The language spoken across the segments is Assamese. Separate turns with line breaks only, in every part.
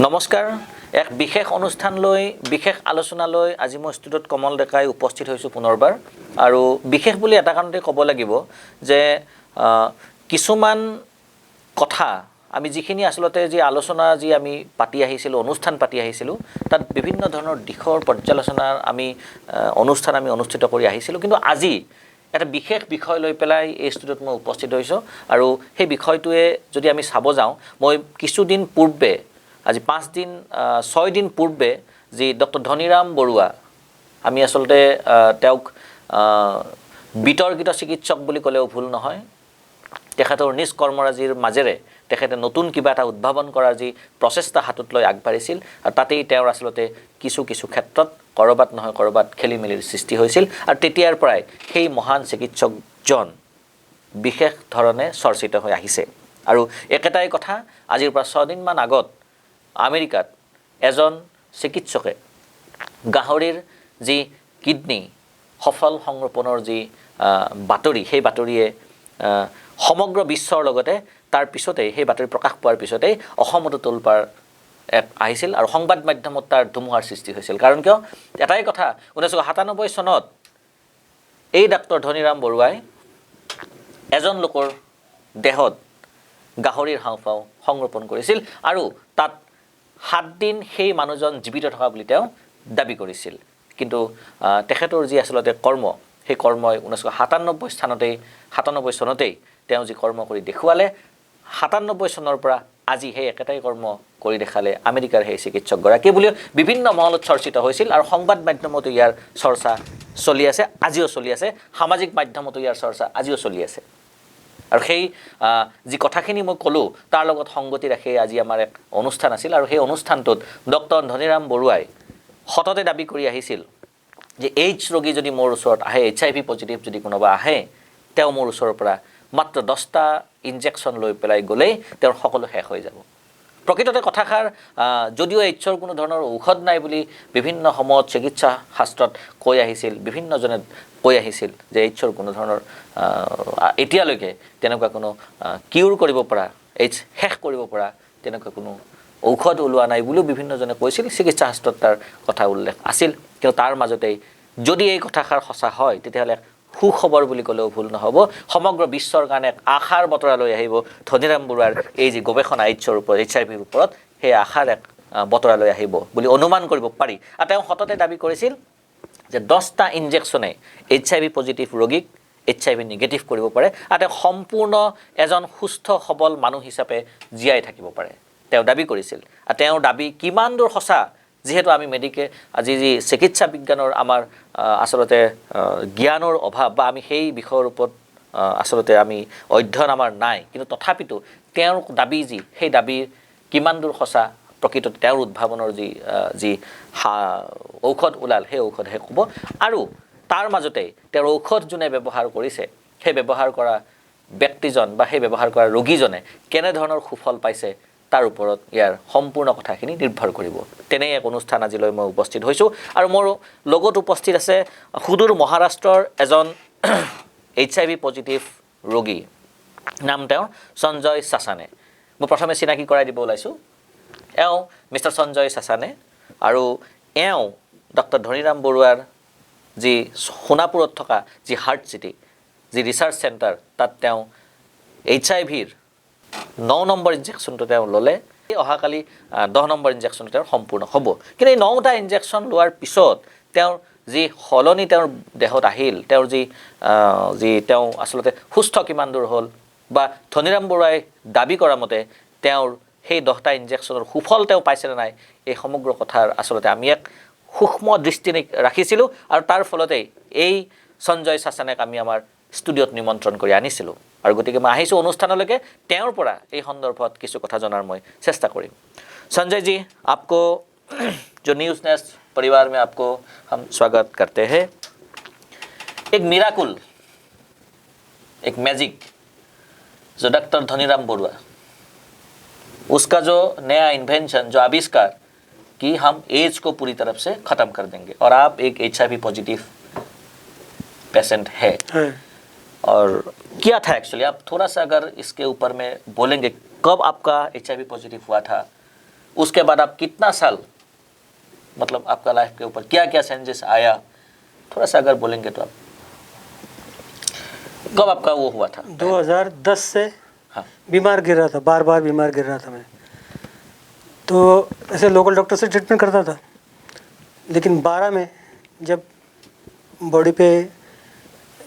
নমস্কাৰ এক বিশেষ অনুষ্ঠানলৈ বিশেষ আলোচনালৈ আজি মই ষ্টুডিঅ'ত কমল ডেকাই উপস্থিত হৈছোঁ পুনৰবাৰ আৰু বিশেষ বুলি এটা কাৰণতে ক'ব লাগিব যে কিছুমান কথা আমি যিখিনি আসলতে যি আলোচনা যি আমি পাতি আহিছিলোঁ অনুষ্ঠান পাতি আহিছিলোঁ তাত বিভিন্ন ধৰণৰ দিশৰ পৰ্যালোচনাৰ আমি অনুষ্ঠান আমি অনুষ্ঠিত কৰি আহিছিলোঁ কিন্তু আজি এটা বিশেষ বিষয় লৈ পেলাই এই ষ্টুডিঅ'ত মই উপস্থিত হৈছোঁ আৰু সেই বিষয়টোৱে যদি আমি চাব যাওঁ মই কিছুদিন পূৰ্বে আজি 5 দিন 6 দিন পূৰ্বে যি ডক্টৰ ধনীৰাম বৰুৱা আমি আসলতে তেওঁক বিতৰ্কিত চিকিৎসক বুলি ক'লেও ভুল নহয় তেখেতৰ নিজ কৰ্মৰাজিৰ মাজেৰে তেখেতে নতুন কিবা এটা উদ্ভাৱন কৰাৰ যি প্ৰচেষ্টা হাতত লৈ আগবাঢ়িছিল আৰু তাতেই তেওঁৰ আসলতে কিছু ক্ষেত্ৰত কৰবাত নহয় কৰবাত খেলিমেলিৰ সৃষ্টি হৈছিল আৰু তেতিয়াৰ পৰাই সেই মহান চিকিৎসকজন বিশেষ ধৰণে চৰ্চিত হৈ আহিছে আৰু একেটাই কথা আজিৰ পৰা 6 দিনমান আগত আমেৰিকাত এজন চিকিৎসকে গাহৰিৰ যি কিডনি সফল সংৰোপণৰ যি বাতৰি সেই বাতৰিয়ে সমগ্ৰ বিশ্বৰ লগতে তাৰ পিছতে সেই বাতৰি প্ৰকাশ পোৱাৰ পিছতে অসমতো তোলপাৰ এক আহিছিল আৰু সংবাদ মাধ্যমত তাৰ ধুমুহাৰ সৃষ্টি হৈছিল কাৰণ কিয় এটাই কথা 1997 চনত এই ডক্টৰ ধনীৰাম বৰুৱাই এজন লোকৰ দেহত গাহৰিৰ হাওঁফাও সংৰোপণ কৰিছিল আৰু তাত 7 দিন সেই মানুহজন জীৱিত থকা বুলি তেওঁ দাবী কৰিছিল কিন্তু তেখেতৰ যি আসলতে কৰ্ম সেই কৰ্মই 1997 চনতেই তেওঁ যি কৰ্ম কৰি দেখুৱালে 97 চনৰ পৰা আজি সেই একেটাই কৰ্ম কৰি দেখালে আমেৰিকাৰ সেই চিকিৎসকগৰাকী বুলি বিভিন্ন মহলত চৰ্চিত হৈছিল আৰু সংবাদ মাধ্যমতো ইয়াৰ চৰ্চা চলি আছে আজিও চলি আছে সামাজিক মাধ্যমতো ইয়াৰ চৰ্চা আজিও চলি আছে আৰু সেই যি কথাখিনি মই ক'লো তাৰ লগত সংগতি ৰাখি আজি আমাৰ এক অনুষ্ঠান আছিল আৰু সেই অনুষ্ঠানটোত ডক্টৰ ধনীৰাম বৰুৱাই সততে দাবী কৰি আহিছিল যে এইচ ৰোগী যদি মোৰ ওচৰত আহে HIV পজিটিভ যদি কোনোবা আহে তেওঁ মোৰ ওচৰৰ পৰা মাত্ৰ 10টা ইনজেকশ্যন লৈ পেলাই গ'লেই তেওঁৰ সকলো শেষ হৈ যাব প্ৰকৃততে কথাষাৰ যদিও এইচৰ কোনো ধৰণৰ ঔষধ নাই বুলি বিভিন্ন সময়ত চিকিৎসা শাস্ত্ৰত কৈ আহিছিল বিভিন্নজনে কৈ আহিছিল যে এইচৰ কোনো ধৰণৰ এতিয়ালৈকে তেনেকুৱা কোনো কিউৰ কৰিব পৰা এইচ শেষ কৰিব পৰা তেনেকুৱা কোনো ঔষধ ওলোৱা নাই বুলিও বিভিন্নজনে কৈছিল চিকিৎসা শাস্ত্ৰত তাৰ কথা উল্লেখ আছিল কিন্তু তাৰ মাজতেই যদি এই কথাষাৰ সঁচা হয় তেতিয়াহ'লে সুখবৰ বুলি ক'লেও ভুল নহ'ব সমগ্ৰ বিশ্বৰ কাৰণে আশাৰ বতৰা লৈ আহিব ধনীৰাম বৰুৱাৰ এই যি গৱেষণা এইচৰ ওপৰত HIVৰ ওপৰত সেই আশাৰ এক বতৰা লৈ আহিব বুলি অনুমান কৰিব পাৰি আৰু তেওঁ সততে দাবী কৰিছিল যে 10টা ইনজেকশ্যনে HIV পজিটিভ ৰোগীক HIV নিগেটিভ কৰিব পাৰে আৰু তেওঁ সম্পূৰ্ণ এজন সুস্থ সবল মানুহ হিচাপে জীয়াই থাকিব পাৰে তেওঁ দাবী কৰিছিল আৰু তেওঁৰ দাবী কিমান দূৰ সঁচা যেহেতু আমি আজি যি চিকিৎসা বিজ্ঞানৰ আমাৰ আসলতে জ্ঞানৰ অভাৱ বা আমি সেই বিষয়ৰ ওপৰত আসলতে আমি অধ্যয়ন আমাৰ নাই কিন্তু তথাপিতো তেওঁৰ দাবী যি সেই দাবীৰ কিমান দূৰ সঁচা প্ৰকৃততে তেওঁৰ উদ্ভাৱনৰ যি ঔষধ ওলাল সেই ঔষধহে ক'ব আৰু তাৰ মাজতে তেওঁৰ ঔষধ যোনে ব্যৱহাৰ কৰিছে সেই ব্যৱহাৰ কৰা ব্যক্তিজন বা সেই ব্যৱহাৰ কৰা ৰোগীজনে কেনেধৰণৰ সুফল পাইছে তাৰ ওপৰত ইয়াৰ সম্পূৰ্ণ কথাখিনি নিৰ্ভৰ কৰিব তেনে এক অনুষ্ঠান আজিলৈ মই উপস্থিত হৈছোঁ আৰু মোৰ লগত উপস্থিত আছে সুদূৰ মহাৰাষ্ট্ৰৰ এজন HIV পজিটিভ ৰোগী নাম তেওঁৰ সঞ্জয় সাসানে মই প্ৰথমে চিনাকি কৰাই দিব ওলাইছোঁ এওঁ মিষ্টাৰ সঞ্জয় সাসানে আৰু এওঁ ডক্টৰ ধনীৰাম বৰুৱাৰ যি সোণাপুৰত থকা যি হাৰ্ট চিটি যি ৰিচাৰ্চ চেণ্টাৰ তাত তেওঁ HIVৰ 9 নম্বৰ ইনজেকশ্যনটো তেওঁ ল'লে অহাকালি 10 নম্বৰ ইনজেকশ্যনটো তেওঁৰ সম্পূৰ্ণ হ'ব কিন্তু এই 9টা ইনজেকশ্যন লোৱাৰ পিছত তেওঁৰ যি সলনি তেওঁৰ দেহত আহিল তেওঁৰ যি তেওঁ আসলতে সুস্থ কিমান দূৰ হ'ল বা ধনীৰাম বৰুৱাই দাবী কৰা মতে তেওঁৰ সেই 10টা ইনজেকশ্যনৰ সুফল তেওঁ পাইছেনে নাই এই সমগ্ৰ কথাৰ আসলতে আমি এক সূক্ষ্ম দৃষ্টি ৰাখিছিলোঁ আৰু তাৰ ফলতেই এই সঞ্জয় সাসানেক আমি আমাৰ ষ্টুডিঅ'ত নিমন্ত্ৰণ কৰি আনিছিলোঁ আৰু গতিকে মই আহিছোঁ অনুষ্ঠানলৈকে তেওঁৰ পৰা এই সন্দৰ্ভত কিছু কথা জনাৰ মই চেষ্টা কৰিম संजय जी आपको जो न्यूज़ नेस्ट परिवार में आपको हम स्वागत करते हैं एक मिराकुल एक मैजिक जो डॉक्टर धनीराम बरुआ उसका जो नया इन्वेंशन जो आविष्कार कि हम एड्स को पूरी तरफ से ख़त्म कर देंगे और आप एक HIV पॉजिटिव पेशेंट है और क्या था एक्चुअली आप थोड़ा सा अगर इसके ऊपर में बोलेंगे कब आपका HIV पॉजिटिव हुआ था उसके बाद आप कितना साल मतलब आपका लाइफ के ऊपर क्या क्या चेंजेस आया, थोड़ा सा अगर बोलेंगे तो आप। कब आपका वो हुआ था?
2010 से
हाँ।
बीमार गिर रहा था, बार बार बीमार गिर रहा था मैं, तो ऐसे लोकल डॉक्टर से ट्रीटमेंट करता था। लेकिन 12 में जब बॉडी पे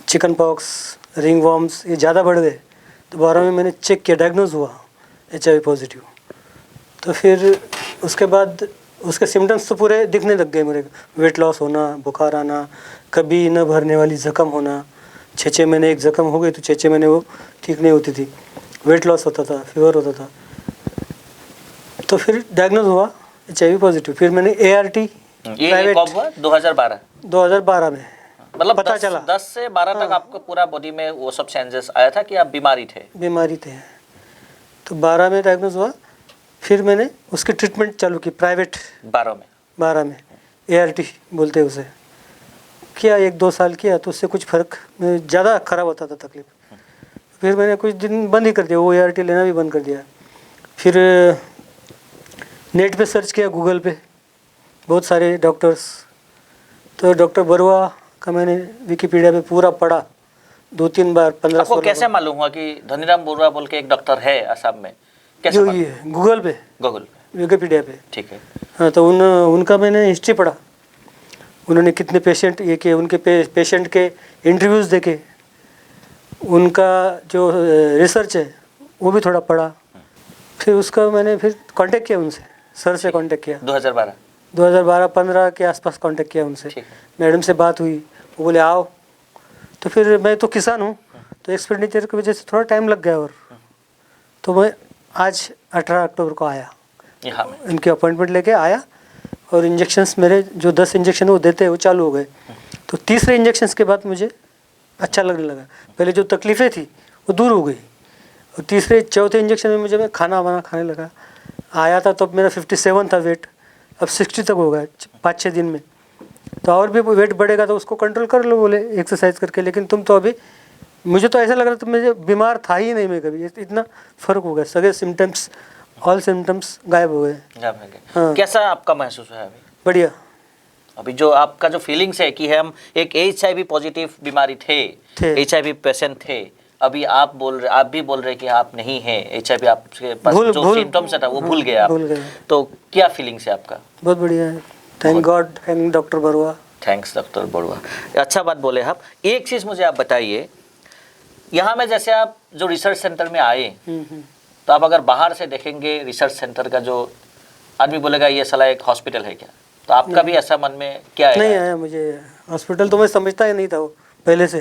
चिकन पॉक्स, रिंग वॉर्म्स ये ज़्यादा बढ़ गए, तो 12 में मैंने चेक किया, डायग्नोज हुआ HIV पॉजिटिव। तो फिर उसके बाद उसके सिम्टम्स तो पूरे दिखने लग गए मेरे, वेट लॉस होना, बुखार आना, कभी न भरने वाली ज़ख्म होना, 6 महीने एक ज़ख्म हो गई तो 6 महीने वो ठीक नहीं होती थी, वेट लॉस होता था, फीवर होता था। तो फिर डायग्नोज हुआ HIV पॉजिटिव। फिर मैंने ART
ये कब हुआ?
2012 में
मतलब
पता चला।
10 से 12 तक आपको पूरा बॉडी में वो सब चेंजेस आया था कि आप बीमारी थे?
तो 12 में डायग्नोज हुआ। फिर मैंने उसकी ट्रीटमेंट चालू की प्राइवेट। 12 में ART बोलते हैं उसे, किया 1-2 साल किया तो उससे कुछ फ़र्क, ज़्यादा ख़राब होता था तकलीफ। फिर मैंने कुछ दिन बंद ही कर दिया, वो ART लेना भी बंद कर दिया। फिर नेट पे सर्च किया, गूगल पे बहुत सारे डॉक्टर्स, तो डॉक्टर बरुआ का मैंने विकिपीडिया पे पूरा पढ़ा 2-3 बार, 15-16
आपको कैसे मालूम हुआ कि धनीराम बरुआ बोल के एक डॉक्टर है असम में? कैसे
जो ये गूगल पे विकिपीडिया पे,
ठीक है।
हाँ, तो उनका मैंने हिस्ट्री पढ़ा, उन्होंने कितने पेशेंट ये किए, उनके पेशेंट के इंटरव्यूज़ देखे, उनका जो रिसर्च है वो भी थोड़ा पढ़ा। फिर उसका मैंने फिर कांटेक्ट किया उनसे, सर से कांटेक्ट किया। 2012-15 के आसपास कांटेक्ट किया उनसे, मैडम से बात हुई, वो बोले आओ। तो फिर मैं तो किसान हूँ, तो एक्सपेंडिचर की वजह से थोड़ा टाइम लग गया, और तो मैं आज 18 अक्टूबर को आया, इनकी अपॉइंटमेंट लेके आया। और इंजेक्शन्स मेरे जो 10 इंजेक्शन वो देते हैं वो चालू हो गए। तो तीसरे इंजेक्शन्स के बाद मुझे अच्छा लगने लगा, पहले जो तकलीफ़ें थी वो दूर हो गई। और तीसरे चौथे इंजेक्शन में मुझे मैं खाना वाना खाने लगा। आया था तो मेरा 57 था वेट, अब 60 तक हो गया 5-6 दिन में। तो और भी वेट बढ़ेगा तो उसको कंट्रोल कर लो बोले एक्सरसाइज करके, लेकिन तुम तो अभी, मुझे तो ऐसा लग रहा था मुझे बीमार था ही नहीं मैं कभी, इतना फ़र्क हो गया, सगे सिम्टम्स, ऑल सिम्टम्स गायब हो गए।
हाँ। कैसा आपका महसूस है अभी?
बढ़िया।
अभी जो आपका जो फीलिंग्स है कि हम एक HIV पॉजिटिव बीमारी थे, HIV पेशेंट थे, अभी आप भी बोल रहे कि आप नहीं हैं, HIV आपके पास जो सिम्टम्स था वो भूल गए आप, तो क्या फीलिंग्स है आपका?
बहुत बढ़िया है, thank God, thank doctor Barua.
Thanks doctor Barua, अच्छा बात बोले आप। एक चीज़ मुझे आप बताइए, यहाँ में जैसे आप जो रिसर्च सेंटर में आए, तो आप अगर बाहर से देखेंगे रिसर्च सेंटर का, जो आदमी बोलेगा ये साला एक हॉस्पिटल है क्या, तो आपका भी ऐसा मन में क्या है?
नहीं आया मुझे हॉस्पिटल, तो मैं समझता ही नहीं था वो पहले से,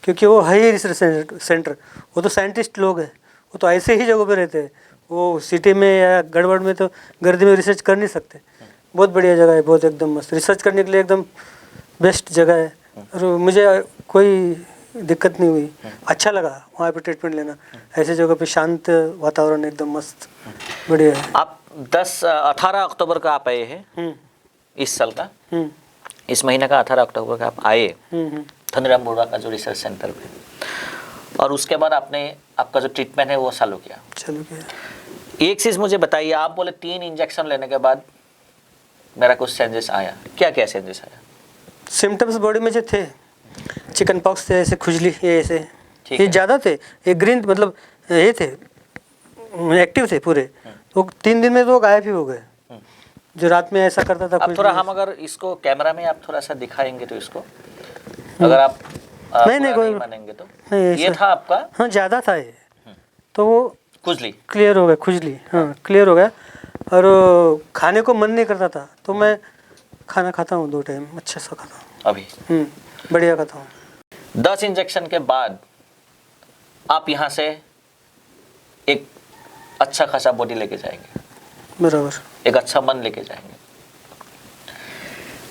क्योंकि वो है ही रिसर्च सेंटर, वो तो साइंटिस्ट लोग हैं, वो तो ऐसे ही जगह पे रहते हैं, वो सिटी में या गड़बड़ में तो गर्दी में रिसर्च कर नहीं सकते। बहुत बढ़िया जगह है, बहुत एकदम मस्त, रिसर्च करने के लिए एकदम बेस्ट जगह है। और मुझे कोई दिक्कत नहीं हुई, अच्छा लगा वहाँ पे ट्रीटमेंट लेना, ऐसे जगह पे शांत वातावरण एकदम मस्त बढ़िया है।
आप 18 अक्टूबर का आप आए हैं इस साल का, इस महीने का 18 अक्टूबर का आप आए धनीराम बरुआ का जो रिसर्च सेंटर पे, और उसके बाद आपका जो ट्रीटमेंट है वो चालू किया। एक चीज़ मुझे बताइए, आप बोले 3 इंजेक्शन लेने के बाद मेरा कुछ चेंजेस आया, क्या क्या चेंजेस आया?
सिम्टम्स बॉडी में जो थे, चिकन पॉक्स थे, ऐसे खुजली, ये ऐसे ये ज़्यादा थे, ये ग्रीन मतलब ये थे, एक्टिव थे पूरे, तो 3 दिन में तो गायब ही हो गए, जो रात में ऐसा करता था।
अब थोड़ा हम अगर इसको कैमरा में आप थोड़ा सा दिखाएंगे तो इसको, अगर आप
नहीं कोई
मानेंगे तो ये था आपका,
हाँ ज़्यादा था ये, तो वो
खुजली
क्लियर हो गया, खुजली हाँ क्लियर हो गया। और खाने को मन नहीं करता था, तो मैं खाना खाता हूँ 2 टाइम, अच्छा सा खाता हूँ
अभी,
बढ़िया खाता हूँ।
10 इंजेक्शन के बाद आप यहाँ से एक अच्छा खासा बॉडी लेके जाएंगे,
बराबर,
एक अच्छा मन लेके जाएंगे।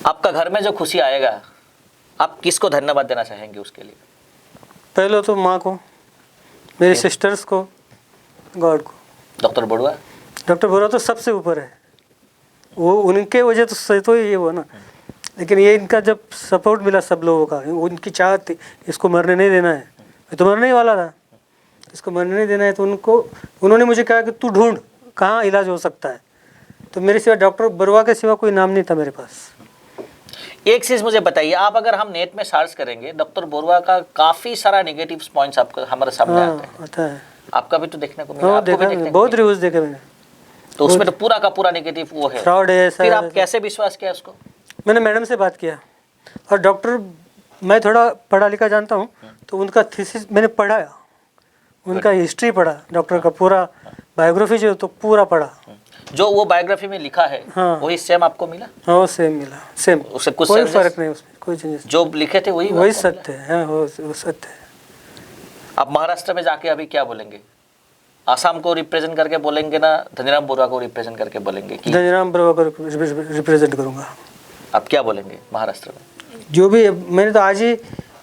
आपका घर में जो खुशी आएगा, आप किसको धन्यवाद देना चाहेंगे उसके लिए?
पहले तो माँ को, मेरी सिस्टर्स को, गॉड को।
डॉक्टर बरुआ
तो सबसे ऊपर है, वो उनके वजह से तो ये हुआ ना, लेकिन ये इनका जब सपोर्ट मिला सब लोगों का, उनकी चाहत थी इसको मरने नहीं देना है, ये तो मरने ही वाला था, इसको मरने नहीं देना है, तो उन्होंने मुझे कहा कि तू ढूंढ कहाँ इलाज हो सकता है, तो मेरे सिवा डॉक्टर बरुआ के सिवा कोई नाम नहीं था मेरे पास।
एक चीज मुझे बताइए, आप अगर हम नेट में सर्च करेंगे डॉक्टर बरुआ का काफी सारा नेगेटिव पॉइंट्स आपको हमारे सामने
हाँ
आते हैं।
आता है।
आपका भी तो देखने को मिला,
हाँ
आपको भी
देखा,
देखने को
बहुत
मिला।
रिव्यूज देखे मैंने।
तो उसमें तो पूरा का पूरा नेगेटिव वो है,
फ्रॉड है ऐसा
फिर
है,
आप कैसे विश्वास किया उसको?
मैंने मैडम से बात किया और डॉक्टर, मैं थोड़ा पढ़ा लिखा जानता हूँ, तो उनका थीसिस मैंने पढ़ा, उनका हिस्ट्री पढ़ा, डॉक्टर का पूरा बायोग्राफी जो तो पूरा पढ़ा।
जो वो बायोग्राफी में लिखा है
हाँ।
वही सेम आपको मिला?
हाँ सेम मिला, सेम,
उससे कुछ
कोई
changes?
फर्क नहीं उसमें, कोई चेंजेस।
जो लिखे थे वही
वही
आपको
सत्य है, हाँ वो सत्य है।
मिला? आप महाराष्ट्र में जाके अभी क्या बोलेंगे? आसाम को रिप्रेजेंट करके बोलेंगे ना धनीराम बोरुआ को रिप्रेजेंट करके बोलेंगे कि
धनीराम बरुआ को रिप्रेजेंट करूँगा।
आप क्या बोलेंगे महाराष्ट्र में?
जो भी, मैंने तो आज ही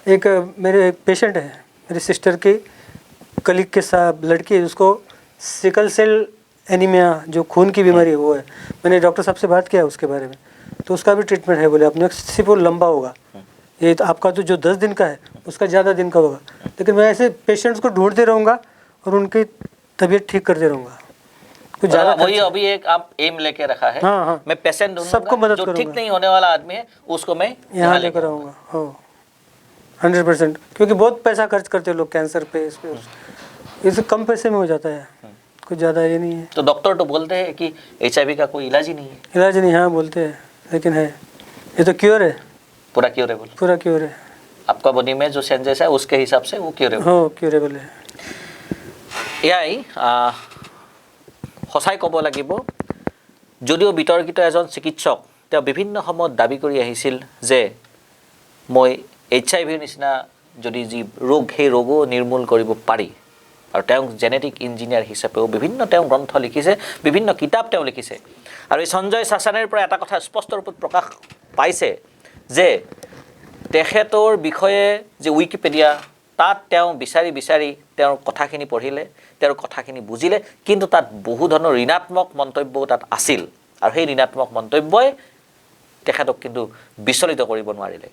एक मेरे एक पेशेंट है, मेरी सिस्टर की कलीग के साथ लड़की है, उसको सिकल सेल एनीमिया जो खून की बीमारी है वो है। मैंने डॉक्टर साहब से बात किया उसके बारे में, तो उसका भी ट्रीटमेंट है बोले, अपने सिर्फ वो लंबा होगा, ये तो आपका तो जो 10 दिन का है उसका ज़्यादा दिन का होगा। लेकिन मैं ऐसे पेशेंट्स को ढूंढते रहूँगा और उनकी तबीयत ठीक करते रहूँगा। कुछ ज़्यादा
वही अभी एक आप एम लेके रखा है।
हाँ, हाँ।
मैं पेशेंट
सबको मदद
जो ठीक
करूंगा।
नहीं होने वाला आदमी है उसको मैं
यहाँ लेकर आऊँगा। हो 100%, क्योंकि बहुत पैसा खर्च करते हैं लोग कैंसर पे, इस पे, इससे कम पैसे में हो जाता है, कुछ ज़्यादा ये नहीं है।
तो डॉक्टर तो बोलते हैं कि HIV का कोई इलाज ही नहीं है।
इलाज नहीं, हाँ बोलते हैं, लेकिन है, ये तो क्योर है,
पूरा क्योरेबल।
पूरा क्योर है।
आपका बॉडी में जो चेंजेस है उसके हिसाब से वो क्योरेबल।
हाँ क्योरेबल है।
এয়াই সঁচাই ক'ব লাগিব, যদিও বিতৰ্কিত এজন চিকিৎসক, তেওঁ বিভিন্ন সময়ত দাবী কৰি আহিছিল যে মই HIV নিচিনা যদি যি ৰোগ সেই ৰোগো নিৰ্মূল কৰিব পাৰি। আৰু তেওঁ জেনেটিক ইঞ্জিনিয়াৰ হিচাপেও বিভিন্ন তেওঁ গ্ৰন্থ লিখিছে, বিভিন্ন কিতাপ তেওঁ লিখিছে। আৰু এই সঞ্জয় চাচানেৰ পৰা এটা কথা স্পষ্ট ৰূপত প্ৰকাশ পাইছে যে তেখেতৰ বিষয়ে যে উইকিপিডিয়া, তাত তেওঁ বিচাৰি বিচাৰি তেওঁৰ কথাখিনি পঢ়িলে, তেওঁৰ কথাখিনি বুজিলে, কিন্তু তাত বহু ধৰণৰ ঋণাত্মক মন্তব্যও তাত আছিল। আৰু সেই ঋণাত্মক মন্তব্যই তেখেতক কিন্তু বিচলিত কৰিব নোৱাৰিলে।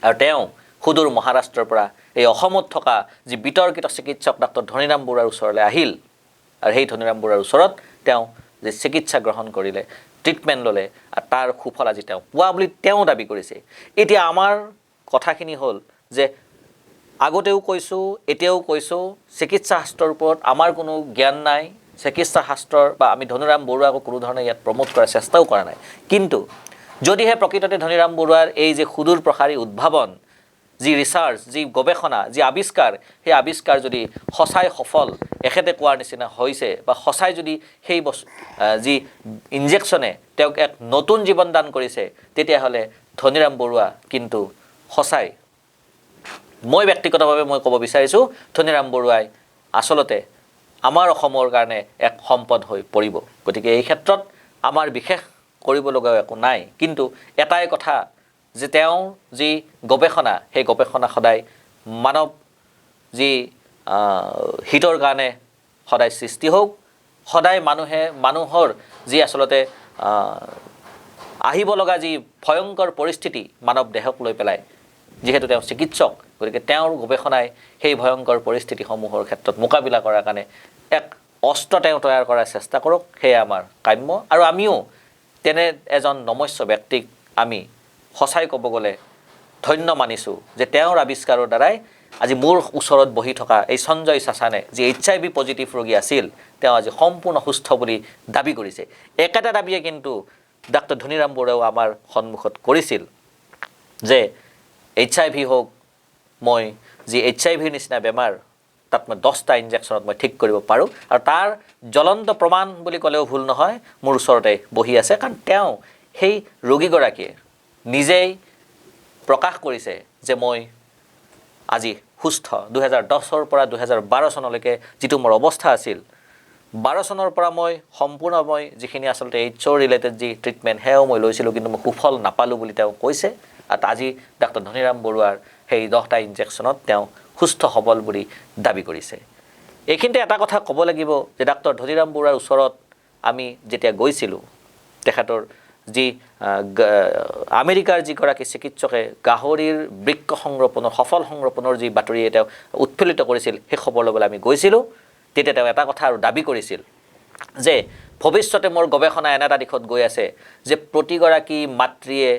আৰু তেওঁ সুদূৰ মহাৰাষ্ট্ৰৰ পৰা এই অসমত থকা যি বিতৰ্কিত চিকিৎসক ডক্টৰ ধনীৰাম বৰুৱাৰ ওচৰলৈ আহিল, আৰু সেই ধনীৰাম বৰুৱাৰ ওচৰত তেওঁ যে চিকিৎসা গ্ৰহণ কৰিলে, ট্ৰিটমেণ্ট ল'লে, আৰু তাৰ সুফল আজি তেওঁ পোৱা বুলি তেওঁ দাবী কৰিছে। এতিয়া আমাৰ কথাখিনি হ'ল যে আগতেও কৈছোঁ, এতিয়াও কৈছোঁ, চিকিৎসা শাস্ত্ৰৰ ওপৰত আমাৰ কোনো জ্ঞান নাই। চিকিৎসা শাস্ত্ৰৰ বা আমি ধনীৰাম বৰুৱাকো কোনো ধৰণে ইয়াত প্ৰমোট কৰাৰ চেষ্টাও কৰা নাই। কিন্তু যদিহে প্ৰকৃততে ধনীৰাম বৰুৱাৰ এই যে সুদূৰ প্ৰসাৰী উদ্ভাৱন, যি ৰিচাৰ্চ, যি গৱেষণা, যি আৱিষ্কাৰ, সেই আৱিষ্কাৰ যদি সঁচাই সফল এখেতে কোৱাৰ নিচিনা হৈছে, বা সঁচাই যদি সেই যি ইনজেকশ্যনে তেওঁক এক নতুন জীৱন দান কৰিছে, তেতিয়াহ'লে ধনীৰাম বৰুৱা কিন্তু সঁচাই, মই ব্যক্তিগতভাৱে মই ক'ব বিচাৰিছোঁ, ধনীৰাম বৰুৱাই আচলতে আমাৰ অসমৰ কাৰণে এক সম্পদ হৈ পৰিব। গতিকে এই ক্ষেত্ৰত আমাৰ বিশেষ কৰিবলগা একো নাই। কিন্তু এটাই কথা যে তেওঁৰ যি গৱেষণা, সেই গৱেষণা সদায় মানৱ যি হিতৰ কাৰণে সদায় সৃষ্টি হওক, সদায় মানুহৰ যি আচলতে আহিব লগা যি ভয়ংকৰ পৰিস্থিতি মানৱ দেহক লৈ পেলাই, যিহেতু তেওঁ চিকিৎসক, গতিকে তেওঁৰ গৱেষণাই সেই ভয়ংকৰ পৰিস্থিতিসমূহৰ ক্ষেত্ৰত মোকাবিলা কৰাৰ কাৰণে এক অস্ত্ৰ তেওঁ তৈয়াৰ কৰাৰ চেষ্টা কৰক, সেয়া আমাৰ কাম্য। আৰু আমিও তেনে এজন নমস্য ব্যক্তিক আমি সঁচাই ক'ব গ'লে ধন্য মানিছোঁ যে তেওঁৰ আৱিষ্কাৰৰ দ্বাৰাই আজি মোৰ ওচৰত বহি থকা এই সঞ্জয় চাচানে যি HIV পজিটিভ ৰোগী আছিল, তেওঁ আজি সম্পূৰ্ণ সুস্থ বুলি দাবী কৰিছে। একেটা দাবীয়ে কিন্তু ডক্টৰ ধনীৰাম বৰুৱাও আমাৰ সন্মুখত কৰিছিল যে HIV হওক, মই যি HIV নিচিনা বেমাৰ, তাত মই 10টা ইনজেকশ্যনত মই ঠিক কৰিব পাৰোঁ। আৰু তাৰ জ্বলন্ত প্ৰমাণ বুলি ক'লেও ভুল নহয়, মোৰ ওচৰতে বহি আছে। কাৰণ তেওঁ সেই ৰোগীগৰাকীয়ে নিজেই প্ৰকাশ কৰিছে যে মই আজি সুস্থ। 2010ৰ পৰা 2012 চনলৈকে যিটো মোৰ অৱস্থা আছিল, 12 চনৰ পৰা মই সম্পূৰ্ণ মই যিখিনি আচলতে AIDS ৰিলেটেড যি ট্ৰিটমেণ্ট, সেয়াও মই লৈছিলোঁ, কিন্তু মই সুফল নাপালোঁ বুলি তেওঁ কৈছে। আৰু আজি ডক্টৰ ধনীৰাম বৰুৱাৰ সেই 10টা ইনজেকশ্যনত তেওঁ সুস্থ সবল বুলি দাবী কৰিছে। এইখিনিতে এটা কথা ক'ব লাগিব যে ডক্টৰ ধনীৰাম বৰুৱাৰ ওচৰত আমি যেতিয়া গৈছিলোঁ, তেখেতৰ যি আমেৰিকাৰ যিগৰাকী চিকিৎসকে গাহৰিৰ বৃক্ক সংৰোপণৰ সফল সংৰোপণৰ যি বাতৰিয়ে তেওঁ উৎফুল্লিত কৰিছিল, সেই খবৰ ল'বলৈ আমি গৈছিলোঁ। তেতিয়া তেওঁ এটা কথা আৰু দাবী কৰিছিল যে ভৱিষ্যতে মোৰ গৱেষণা এনে এটা দিশত গৈ আছে যে প্ৰতিগৰাকী মাতৃয়ে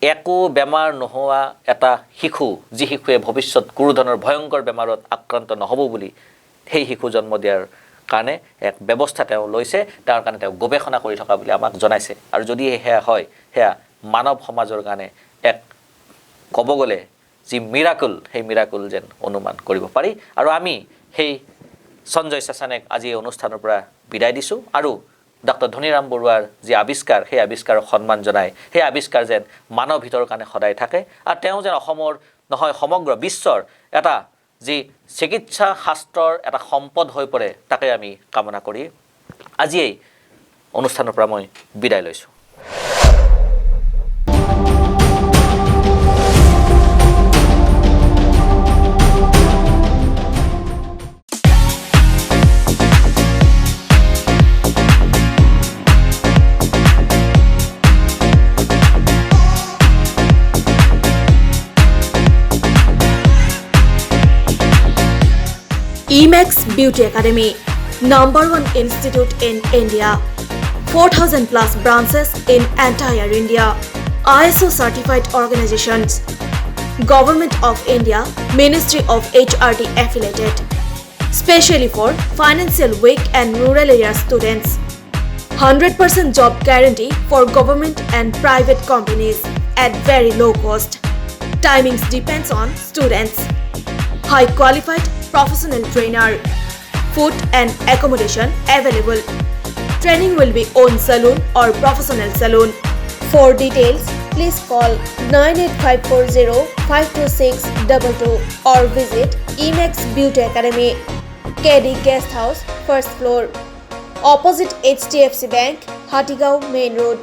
একো বেমাৰ নোহোৱা এটা শিশু যি শিশুৱে ভৱিষ্যত কোনো ধৰণৰ ভয়ংকৰ বেমাৰত আক্ৰান্ত নহ'ব বুলি সেই শিশু জন্ম দিয়াৰ কাৰণে এক ব্যৱস্থা তেওঁ লৈছে, তাৰ কাৰণে তেওঁ গৱেষণা কৰি থকা বুলি আমাক জনাইছে। আৰু যদি সেয়া হয়, সেয়া মানৱ সমাজৰ কাৰণে এক ক'ব গ'লে যি মিৰাকল, সেই মিৰাকল যেন অনুমান কৰিব পাৰি। আৰু আমি সেই সঞ্জয় চেচানেক আজি এই অনুষ্ঠানৰ পৰা বিদায় দিছোঁ আৰু ডক্টৰ ধনীৰাম বৰুৱাৰ যি আৱিষ্কাৰ, সেই আৱিষ্কাৰক সন্মান জনাই সেই আৱিষ্কাৰ যেন মানৱ হিতৰ কাৰণে সদায় থাকে আৰু তেওঁ যেন অসমৰ নহয় সমগ্ৰ বিশ্বৰ এটা যি চিকিৎসা শাস্ত্ৰৰ এটা সম্পদ হৈ পৰে, তাকে আমি কামনা কৰি আজি এই অনুষ্ঠানৰ পৰা মই বিদায় লৈছোঁ।
Emax Beauty Academy, #1 institute in India, 4,000 plus branches in entire India, ISO certified organizations, Government of India, Ministry of HRD affiliated, specially for financial weak and rural area students, 100% job guarantee for government and private companies at very low cost. Timings depends on students. High qualified professional trainer, food and accommodation available. Training will be on saloon or professional saloon. For details, please call 98540-52622 or visit Emax Beauty Academy, KD Guest House, first floor, opposite HDFC Bank, Hatigao Main Road.